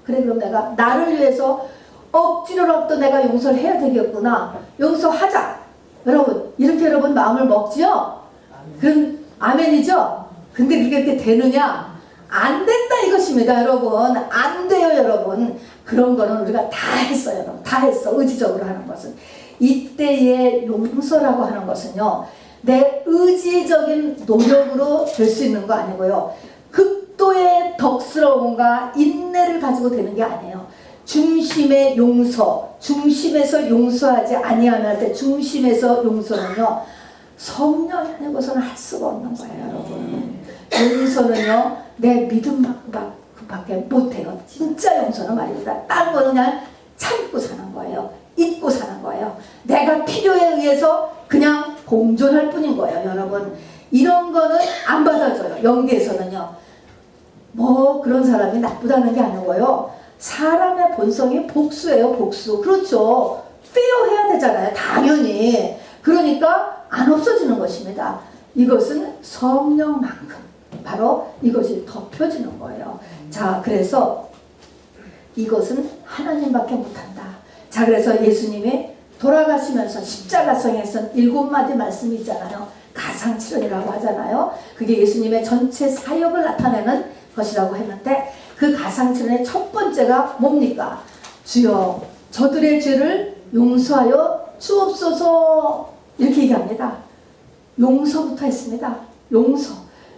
그래, 그럼 내가 나를 위해서 억지로라도 내가 용서를 해야 되겠구나. 용서하자. 여러분, 이렇게 여러분 마음을 먹지요? 그럼 아멘이죠? 근데 그게 그렇게 되느냐? 안 된다 이것입니다, 여러분. 안 돼요, 여러분. 그런 거는 우리가 다 했어요, 여러분. 다 했어, 의지적으로 하는 것은. 이때의 용서라고 하는 것은요, 내 의지적인 노력으로 될 수 있는 거 아니고요, 극도의 덕스러움과 인내를 가지고 되는 게 아니에요. 중심의 용서, 중심에서 용서하지 아니하면 할 때 중심에서 용서는요, 성령이 아니고서는 할 수가 없는 거예요, 여러분. 용서는요, 내 믿음밖에 못해요. 진짜 용서는 말입니다. 딴 거는 그냥 참고 사는 거예요. 잊고 사는 거예요. 내가 필요에 의해서 그냥 공존할 뿐인 거예요, 여러분. 이런 거는 안 받아줘요, 영계에서는요. 뭐 그런 사람이 나쁘다는 게 아니고요. 사람의 본성이 복수예요, 복수. 그렇죠. 페어해야 되잖아요, 당연히. 그러니까 안 없어지는 것입니다. 이것은 성령만큼 바로 이것이 덮여지는 거예요. 자, 그래서 이것은 하나님밖에 못한다. 자, 그래서 예수님이 돌아가시면서 십자가성에서 7마디 말씀이 있잖아요. 가상칠언이라고 하잖아요. 그게 예수님의 전체 사역을 나타내는 것이라고 했는데, 그 가상칠언의 첫 번째가 뭡니까? 주여 저들의 죄를 용서하여 주옵소서. 이렇게 얘기합니다. 용서부터 했습니다. 용서.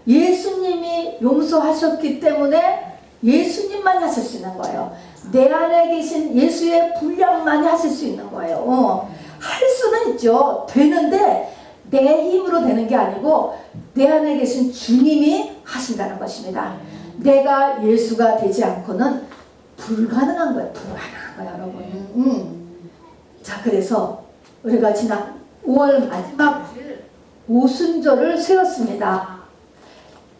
예수님이 용서하셨기 때문에 예수님만이 하실 수 있는 거예요. 내 안에 계신 예수의 분량만이 하실 수 있는 거예요. 할 수는 있죠. 되는데 내 힘으로 되는 게 아니고 내 안에 계신 주님이 하신다는 것입니다. 내가 예수가 되지 않고는 불가능한 거예요. 불가능한 거예요, 여러분. 자, 그래서 우리가 지난 5월 마지막 오순절을 세웠습니다.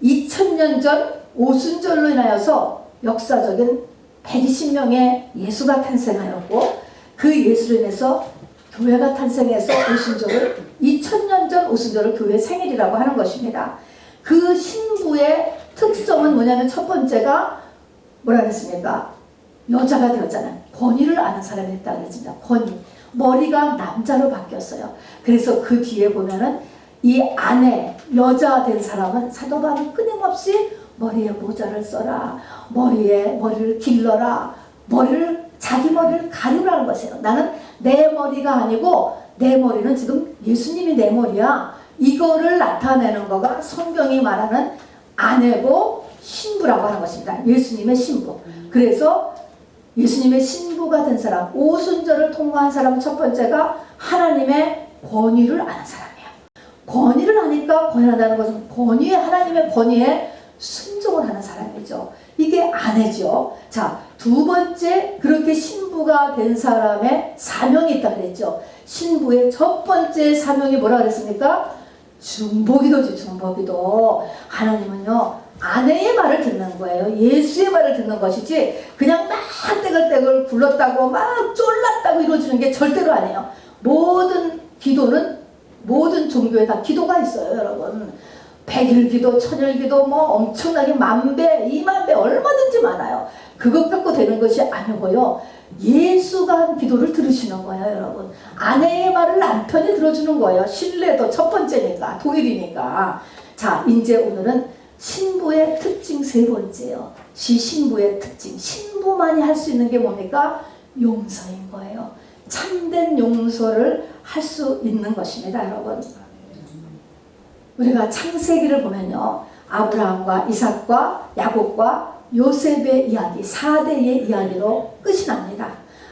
2000년 전 오순절로 인하여서 역사적인 120명의 예수가 탄생하였고, 그 예수로 인해서 교회가 탄생해서 오순절을 2000년 전 오순절을 교회 생일이라고 하는 것입니다. 그 신부의 특성은 뭐냐면 첫 번째가 뭐라 그랬습니까? 여자가 되었잖아요. 권위를 아는 사람이 됐다고 그랬습니다. 권위. 머리가 남자로 바뀌었어요. 그래서 그 뒤에 보면은 이 안에 여자 된 사람은 사도 바울이 끊임없이 머리에 모자를 써라, 머리를 길러라, 자기 머리를 가리라는 것이에요. 나는 내 머리가 아니고 내 머리는 지금 예수님이 내 머리야. 이거를 나타내는 거가 성경이 말하는 아내고 신부라고 하는 것입니다. 예수님의 신부. 그래서 예수님의 신부가 된 사람, 오순절을 통과한 사람은 첫 번째가 하나님의 권위를 아는 사람이에요. 권위를 아니까 권위한다는 것은 하나님의 권위에 순종을 하는 사람이죠. 이게 아내죠. 자, 두 번째, 그렇게 신부가 된 사람의 사명이 있다 그랬죠. 신부의 첫 번째 사명이 뭐라 그랬습니까? 중보기도지, 중보기도. 하나님은요, 아내의 말을 듣는 거예요. 예수의 말을 듣는 것이지 그냥 막 떼글떼글 굴렀다고 막 쫄랐다고 이루어지는 게 절대로 아니에요. 모든 기도는 모든 종교에 다 기도가 있어요, 여러분. 100일 기도, 1000일 기도, 뭐 엄청나게 10,000배, 20,000배 얼마든지 많아요. 그것 갖고 되는 것이 아니고요. 예수가 한 기도를 들으시는 거예요, 여러분. 아내의 말을 남편이 들어주는 거예요. 신뢰도 첫 번째니까, 동일이니까. 자, 이제 오늘은 신부의 특징 세 번째요. 신부의 특징. 신부만이 할 수 있는 게 뭡니까? 용서인 거예요. 참된 용서를 할 수 있는 것입니다, 여러분. 우리가 창세기를 보면요, 아브라함과 이삭과 야곱과 요셉의 이야기, 4대의 이야기로 끝이 납니다.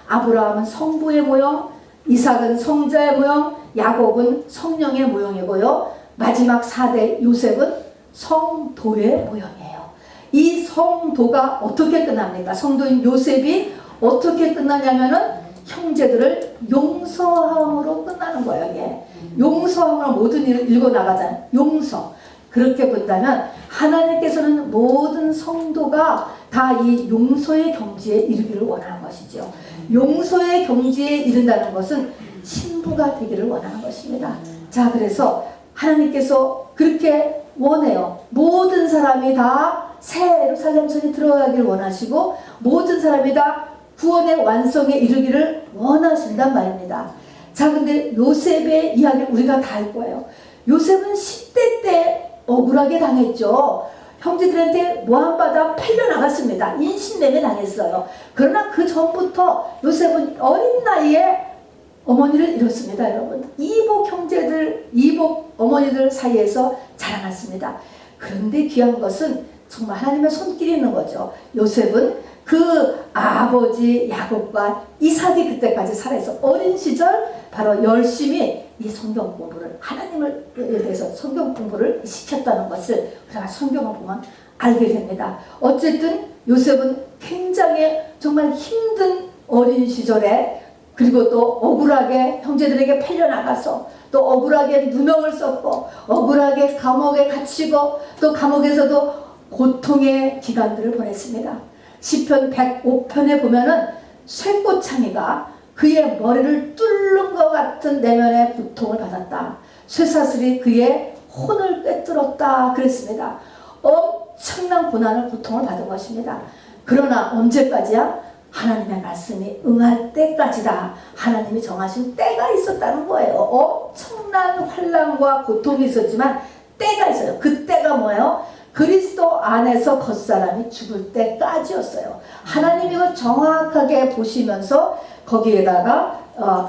아브라함은 성부의 모형, 이삭은 성자의 모형, 야곱은 성령의 모형이고요. 마지막 4대 요셉은 성도의 모형이에요. 이 성도가 어떻게 끝납니까? 성도인 요셉이 어떻게 끝나냐면은 형제들을 용서함으로 끝나는 거예요. 이게 용서함으로 모든 일을 일궈 나가잖아요. 용서. 그렇게 본다면 하나님께서는 모든 성도가 다 이 용서의 경지에 이르기를 원하는 것이죠. 용서의 경지에 이른다는 것은 신부가 되기를 원하는 것입니다. 자, 그래서 하나님께서 그렇게 원해요. 모든 사람이 다 새 예루살렘성에 들어가기를 원하시고 모든 사람이 다 구원의 완성에 이르기를 원하신단 말입니다. 자, 근데 요셉의 이야기를 우리가 다 알 거예요. 요셉은 10대 때 억울하게 당했죠. 형제들한테 모함받아 팔려나갔습니다. 인신매매 당했어요. 그러나 그 전부터 요셉은 어린 나이에 어머니를 잃었습니다. 여러분, 이복 형제들, 이복 어머니들 사이에서 자라났습니다. 그런데 귀한 것은 정말 하나님의 손길이 있는 거죠. 요셉은 그 아버지 야곱과 이삭이 그때까지 살아있어 어린 시절 바로 열심히 이 성경 공부를 하나님을 대해서 성경 공부를 시켰다는 것을 우리가 성경을 보면 알게 됩니다. 어쨌든 요셉은 굉장히 정말 힘든 어린 시절에 그리고 또 억울하게 형제들에게 팔려나가서 또 억울하게 누명을 썼고 억울하게 감옥에 갇히고 또 감옥에서도 고통의 기간들을 보냈습니다. 시편 105편에 보면은 쇠꼬챙이가 그의 머리를 뚫는 것 같은 내면의 고통을 받았다. 쇠사슬이 그의 혼을 꿰뚫었다 그랬습니다. 엄청난 고난을 고통을 받은 것입니다. 그러나 언제까지야? 하나님의 말씀이 응할 때까지다. 하나님이 정하신 때가 있었다는 거예요. 엄청난 환난과 고통이 있었지만 때가 있어요. 그 때가 뭐예요? 그리스도 안에서 겉사람이 죽을 때까지였어요. 하나님이 이걸 정확하게 보시면서 거기에다가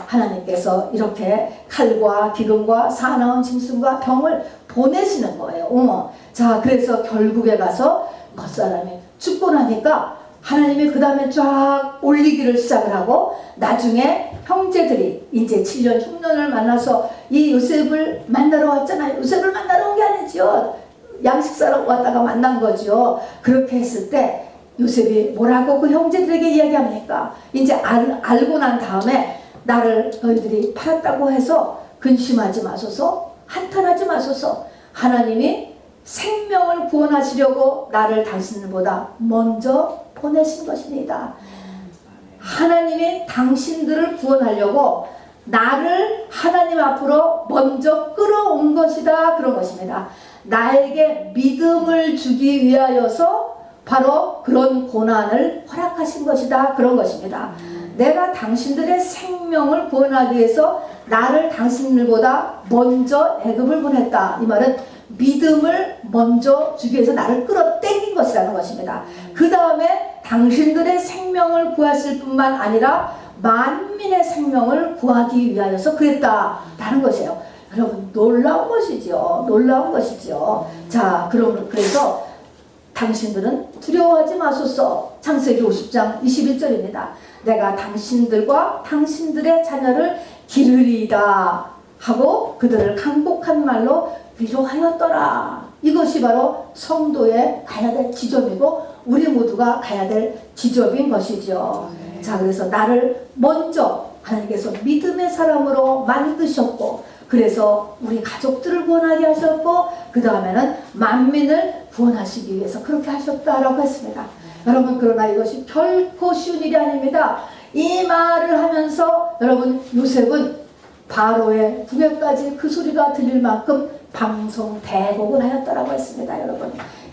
하나님께서 이렇게 칼과 기근과 사나운 짐승과 병을 보내시는 거예요. 자, 그래서 결국에 가서 겉사람이 죽고 나니까 하나님이 그 다음에 쫙 올리기를 시작을 하고 나중에 형제들이 이제 7년 흉년을 만나서 이 요셉을 만나러 왔잖아요. 요셉을 만나러 온 게 아니죠. 양식사로 왔다가 만난 거죠. 그렇게 했을 때 요셉이 뭐라고 그 형제들에게 이야기합니까? 이제 알고 난 다음에 나를 너희들이 팔았다고 해서 근심하지 마소서, 한탄하지 마소서. 하나님이 생명을 구원하시려고 나를 당신들보다 먼저 보내신 것입니다. 하나님이 당신들을 구원하려고 나를 하나님 앞으로 먼저 끌어온 것이다. 그런 것입니다. 나에게 믿음을 주기 위하여서 바로 그런 고난을 허락하신 것이다. 그런 것입니다. 내가 당신들의 생명을 구원하기 위해서 나를 당신들보다 먼저 애굽을 보냈다. 이 말은 믿음을 먼저 주기 위해서 나를 끌어당긴 것이라는 것입니다. 그 다음에 당신들의 생명을 구하실 뿐만 아니라 만민의 생명을 구하기 위하여서 그랬다라는 것이에요. 여러분, 놀라운 것이죠. 놀라운 것이죠. 자, 그래서 당신들은 두려워하지 마소서. 창세기 50장 21절입니다. 내가 당신들과 당신들의 자녀를 기르리이다 하고 그들을 강복한 말로 위로하였더라. 이것이 바로 성도의 가야 될 지점이고 우리 모두가 가야 될 지점인 것이죠. 자, 그래서 나를 먼저 하나님께서 믿음의 사람으로 만드셨고 그래서 우리 가족들을 구원하게 하셨고 그 다음에는 만민을 구원하시기 위해서 그렇게 하셨다라고 했습니다. 여러분, 그러나 이것이 결코 쉬운 일이 아닙니다. 이 말을 하면서 여러분, 요셉은 바로의 궁에까지 그 소리가 들릴 만큼 방송대곡을 하였다라고 했습니다.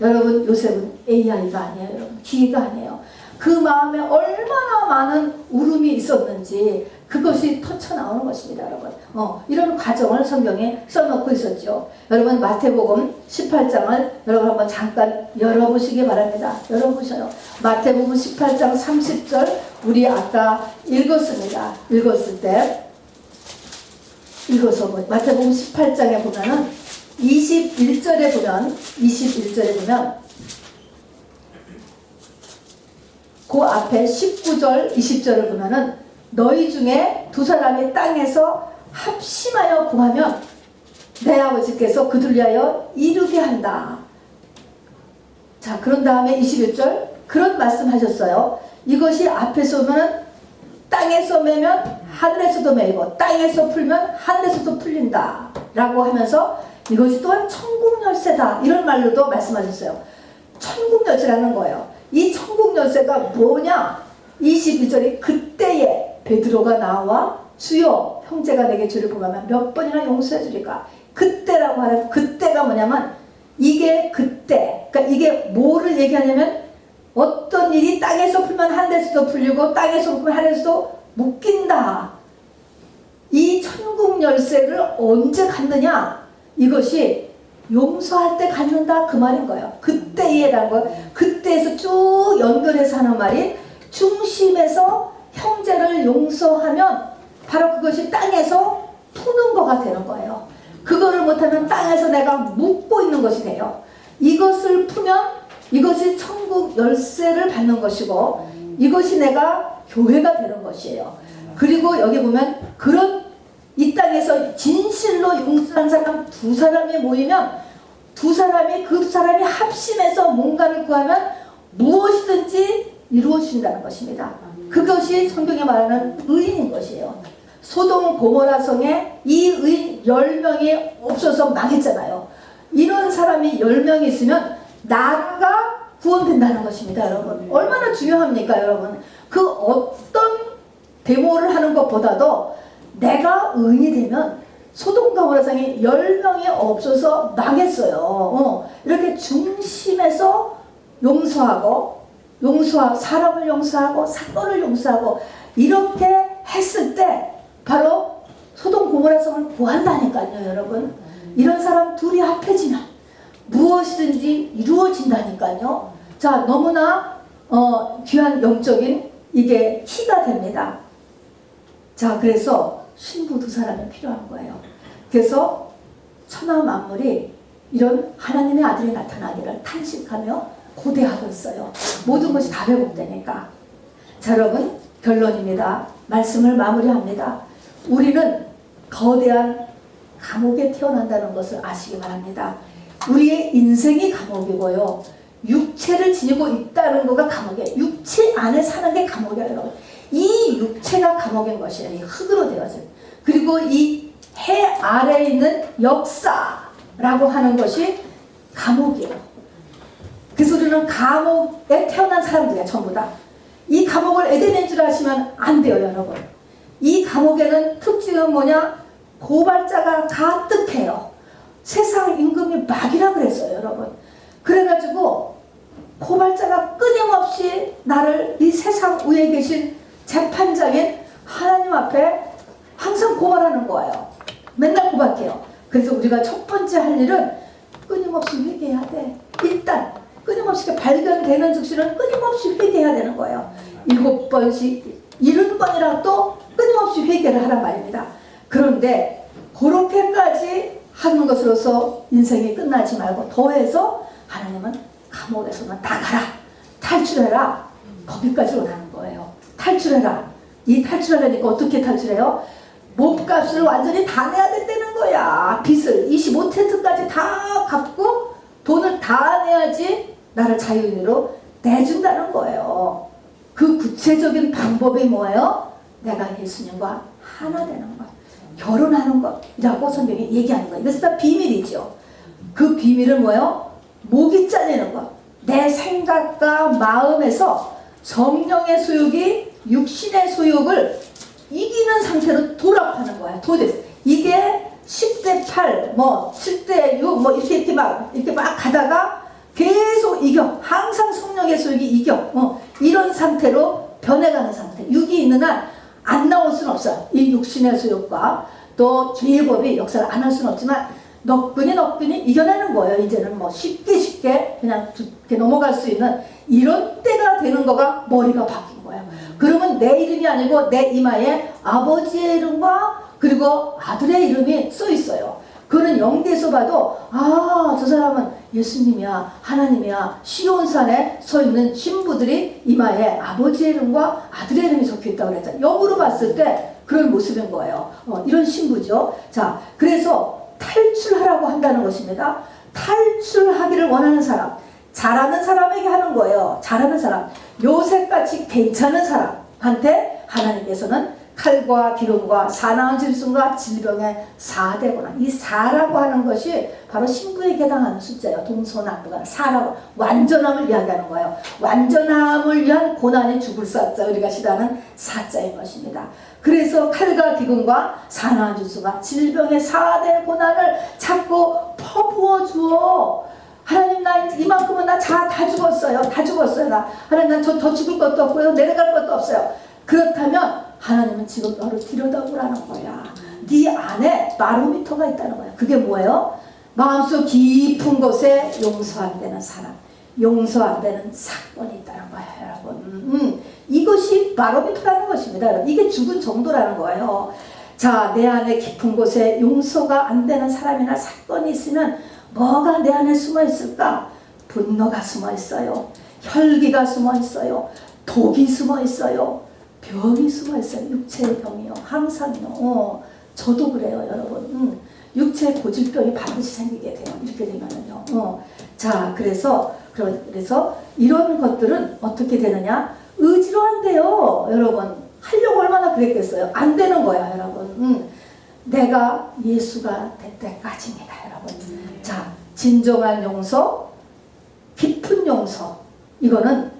여러분, 요셉은 AI가 아니에요. 여러분, 기계가 아니에요. 그 마음에 얼마나 많은 울음이 있었는지 그것이 터쳐나오는 것입니다. 여러분, 이런 과정을 성경에 써놓고 있었죠. 여러분, 마태복음 18장을 여러분 한번 잠깐 열어보시기 바랍니다. 열어보셔요. 마태복음 18장 30절 우리 아까 읽었습니다. 읽었을 때 읽어서 마태복음 18장에 보면은 21절에 보면 그 앞에 19절 20절을 보면은 너희 중에 두 사람이 땅에서 합심하여 구하면 내 아버지께서 그들 위하여 이루게 한다. 자, 그런 다음에 21절 그런 말씀 하셨어요. 이것이 앞에서 오면 땅에서 매면 하늘에서도 매고 땅에서 풀면 하늘에서도 풀린다 라고 하면서 이것이 또한 천국 열쇠다 이런 말로도 말씀하셨어요. 천국 열쇠라는 거예요. 이 천국 열쇠가 뭐냐? 22절이 그때에 베드로가 나와 주여 형제가 내게 죄를 범하면 몇 번이나 용서해 주리까. 그때라고 하는 그때가 뭐냐면 이게 그때, 그러니까 이게 뭐를 얘기하냐면 어떤 일이 땅에서 풀면 하늘에서도 풀리고 땅에서 풀면 하늘에서도 묶인다. 이 천국 열쇠를 언제 갖느냐? 이것이 용서할 때 갖는다 그 말인 거예요. 그때에라는 거. 그때에서 쭉 연결해서 하는 말이 중심에서 형제를 용서하면 바로 그것이 땅에서 푸는 거가 되는 거예요. 그거를 못하면 땅에서 내가 묶고 있는 것이 돼요. 이것을 풀면 이것이 천국 열쇠를 받는 것이고 이것이 내가 교회가 되는 것이에요. 그리고 여기 보면 그런 이 땅에서 진실로 용서한 사람 두 사람이 모이면 두 사람이 그 사람이 합심해서 뭔가를 구하면 무엇이든지 이루어진다는 것입니다. 그것이 성경에 말하는 의인인 것이에요. 소돔 고모라 성에 이 의인 10명이 없어서 망했잖아요. 이런 사람이 10명이 있으면 나라가 구원된다는 것입니다. 여러분 얼마나 중요합니까? 여러분 그 어떤 데모를 하는 것보다도 내가 의인이 되면 소돔 고모라 성에 10명이 없어서 망했어요. 이렇게 중심에서 용서하고 사람을 용서하고 사건을 용서하고 이렇게 했을 때 바로 소돔 고모라 성을 구한다니까요. 여러분 이런 사람 둘이 합해지면 무엇이든지 이루어진다니까요. 자, 너무나 귀한 영적인 이게 키가 됩니다. 자, 그래서 신부 두 사람이 필요한 거예요. 그래서 천하 만물이 이런 하나님의 아들이 나타나기를 탄식하며 고대하고 있어요. 모든 것이 다 회복되니까. 자, 여러분 결론입니다. 말씀을 마무리합니다. 우리는 거대한 감옥에 태어난다는 것을 아시기 바랍니다. 우리의 인생이 감옥이고요. 육체를 지니고 있다는 거가 감옥이에요. 육체 안에 사는 게 감옥이에요. 여러분. 이 육체가 감옥인 것이에요. 이 흙으로 되어진. 그리고 이 해 아래에 있는 역사라고 하는 것이 감옥이에요. 그래서 우리는 감옥에 태어난 사람들이야. 전부 다. 이 감옥을 에덴인 줄 아시면 안 돼요. 여러분. 이 감옥에는 특징은 뭐냐? 고발자가 가득해요. 세상 임금이 막이라 그랬어요. 여러분. 그래가지고 고발자가 끊임없이 나를 이 세상 위에 계신 재판장인 하나님 앞에 항상 고발하는 거예요. 맨날 고발해요. 그래서 우리가 첫 번째 할 일은 끊임없이 회개해야 돼. 일단 끊임없이 발견되는 즉시는 끊임없이 회개해야 되는 거예요. 7번씩 70번이라도 또 끊임없이 회개를 하란 말입니다. 그런데 그렇게까지 하는 것으로서 인생이 끝나지 말고 더해서 하나님은 감옥에서는 나가라, 탈출해라, 거기까지 원하는 거예요. 탈출해라. 이 탈출하려니까 어떻게 탈출해요? 몸값을 완전히 다 내야 된다는 거야. 빚을 25텐트까지 다 갚고 돈을 다 내야지 나를 자유인으로 내준다는 거예요. 그 구체적인 방법이 뭐예요? 내가 예수님과 하나 되는 것, 결혼하는 것이라고 성경이 얘기하는 거예요. 이것은 다 비밀이죠. 그 비밀은 뭐예요? 목이 잘리는 것. 내 생각과 마음에서 성령의 소욕이 육신의 소욕을 이기는 상태로 돌아가는 거야. 도대체 이게 10대 8, 7대 6, 이렇게 막 가다가 계속 이겨. 항상 성령의 소욕이 이겨. 이런 상태로 변해가는 상태. 육이 있는 한 안 나올 수는 없어요. 이 육신의 소욕과 또 죄의 법이 역사를 안 할 수는 없지만 너끈히 이겨내는 거예요. 이제는 쉽게 그냥 이렇게 넘어갈 수 있는 이런 때가 되는 거가 머리가 바뀐 거예요. 그러면 내 이름이 아니고 내 이마에 아버지의 이름과 그리고 아들의 이름이 써 있어요. 그는 영계에서 봐도 저 사람은 예수님이야, 하나님이야. 시온산에 서 있는 신부들이 이마에 아버지의 이름과 아들의 이름이 적혀 있다고 그랬잖아요. 영으로 봤을 때 그런 모습인 거예요. 이런 신부죠. 자, 그래서 탈출하라고 한다는 것입니다. 탈출하기를 원하는 사람, 잘하는 사람에게 하는 거예요. 잘하는 사람, 요셉같이 괜찮은 사람한테 하나님께서는 칼과 기름과 사나운 짐승과 질병의 4대 고난, 이 4라고 하는 것이 바로 신부에게 해당하는 숫자예요. 동서남북한 4라고, 완전함을 이야기하는 거예요. 완전함을 위한 고난이 죽을 사자, 우리가 싫어하는 사자인 것입니다. 그래서 칼과 기름과 사나운 짐승과 질병의 4대 고난을 자꾸 퍼부어 주어. 하나님, 나 이만큼은 나 다 죽었어요. 다 죽었어요. 나 하나님, 난 더 죽을 것도 없고요, 내려갈 것도 없어요. 그렇다면 하나님은 지금 너를 들여다보라는 거야. 네 안에 바로미터가 있다는 거야. 그게 뭐예요? 마음속 깊은 곳에 용서 안 되는 사람, 용서 안 되는 사건이 있다는 거예요, 여러분. 이것이 바로미터라는 것입니다, 여러분. 이게 죽은 정도라는 거예요. 자, 내 안에 깊은 곳에 용서가 안 되는 사람이나 사건이 있으면 뭐가 내 안에 숨어 있을까? 분노가 숨어 있어요. 혈기가 숨어 있어요. 독이 숨어 있어요. 병이 숨어 있어요. 육체의 병이요. 항상요. 저도 그래요, 여러분. 육체 고질병이 반드시 생기게 돼요. 이렇게 되면은요. 자, 그래서 이런 것들은 어떻게 되느냐? 의지로 한대요, 여러분. 하려고 얼마나 그랬겠어요. 안 되는 거야, 여러분. 내가 예수가 될 때까지입니다, 여러분. 자, 진정한 용서, 깊은 용서, 이거는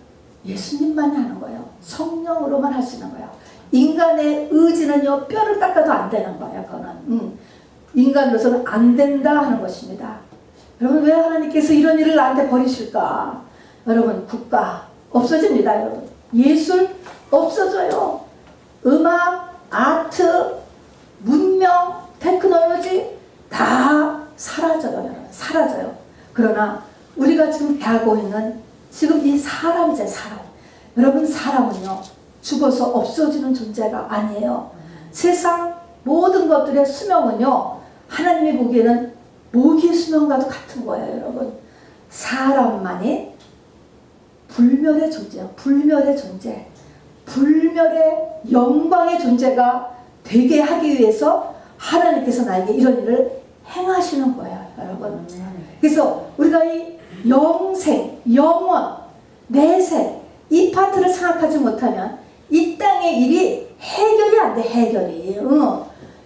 예수님만이 하는 거예요. 성령으로만 할 수 있는 거예요. 인간의 의지는요, 뼈를 깎아도 안 되는 거예요. 그거는 인간으로서는 안 된다 하는 것입니다. 여러분, 왜 하나님께서 이런 일을 나한테 버리실까? 여러분, 국가 없어집니다, 여러분. 예술 없어져요. 음악, 아트, 문명, 테크놀로지 다 사라져요, 여러분. 사라져요. 그러나 우리가 지금 배하고 있는 지금 이 사람이죠, 사람. 여러분, 사람은요, 죽어서 없어지는 존재가 아니에요. 세상 모든 것들의 수명은요, 하나님이 보기에는 모기의 수명과도 같은 거예요, 여러분. 사람만이 불멸의 존재예요. 불멸의 존재. 불멸의 영광의 존재가 되게 하기 위해서 하나님께서 나에게 이런 일을 행하시는 거예요, 여러분. 그래서 우리가 이 영생, 영원, 내생, 이 파트를 생각하지 못하면 이 땅의 일이 해결이 안 돼, 해결이.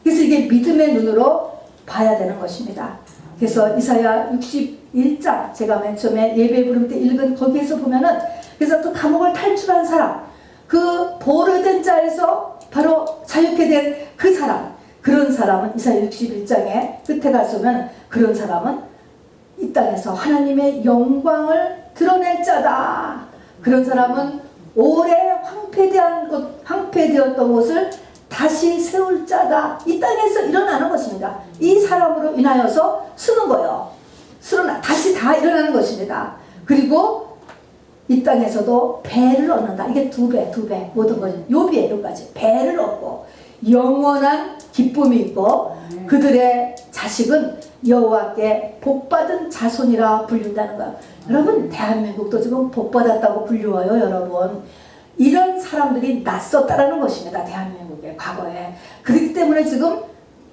그래서 이게 믿음의 눈으로 봐야 되는 것입니다. 그래서 이사야 61장, 제가 맨 처음에 예배 부름 때 읽은 거기에서 보면은, 그래서 그 감옥을 탈출한 사람, 그 보르된 자에서 바로 자유케 된 그 사람, 그런 사람은 이사야 61장에 끝에 가서면 그런 사람은 이 땅에서 하나님의 영광을 드러낼 자다. 그런 사람은 오래 황폐되었던 곳을 다시 세울 자다. 이 땅에서 일어나는 것입니다. 이 사람으로 인하여서 쓰는 거예요. 다시 다 일어나는 것입니다. 그리고 이 땅에서도 배를 얻는다. 이게 두 배 모든 것이 요비에 여기까지 배를 얻고 영원한 기쁨이 있고 그들의 자식은 여호와께 복받은 자손이라 불린다는 거예요. 여러분, 대한민국도 지금 복받았다고 불리워요, 여러분. 이런 사람들이 났었다라는 것입니다, 대한민국의 과거에. 그렇기 때문에 지금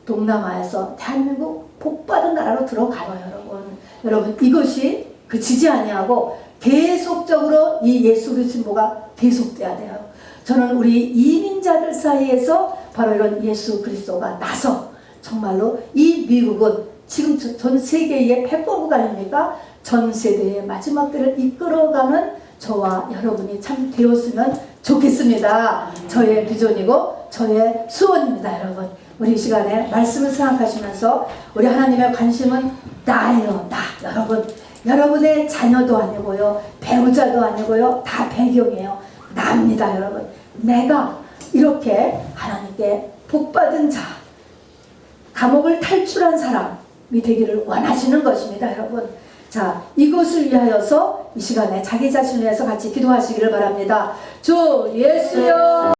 동남아에서 대한민국 복받은 나라로 들어가요, 여러분. 여러분, 이것이 그치지 아니하고 계속적으로 이 예수 그리스도의 신보가 계속돼야 돼요. 저는 우리 이민자들 사이에서 바로 이런 예수 그리스도가 나서 정말로 이 미국은 지금 전 세계의 패권국 아닙니까? 전 세대의 마지막 때를 이끌어가는 저와 여러분이 참 되었으면 좋겠습니다. 저의 비전이고 저의 소원입니다, 여러분. 우리 이 시간에 말씀을 생각하시면서 우리 하나님의 관심은 나예요, 나. 여러분, 여러분의 자녀도 아니고요, 배우자도 아니고요, 다 배경이에요. 나입니다, 여러분. 내가 이렇게 하나님께 복받은 자, 감옥을 탈출한 사람이 되기를 원하시는 것입니다, 여러분. 자, 이것을 위하여서 이 시간에 자기 자신을 위해서 같이 기도하시기를 바랍니다. 주 예수여.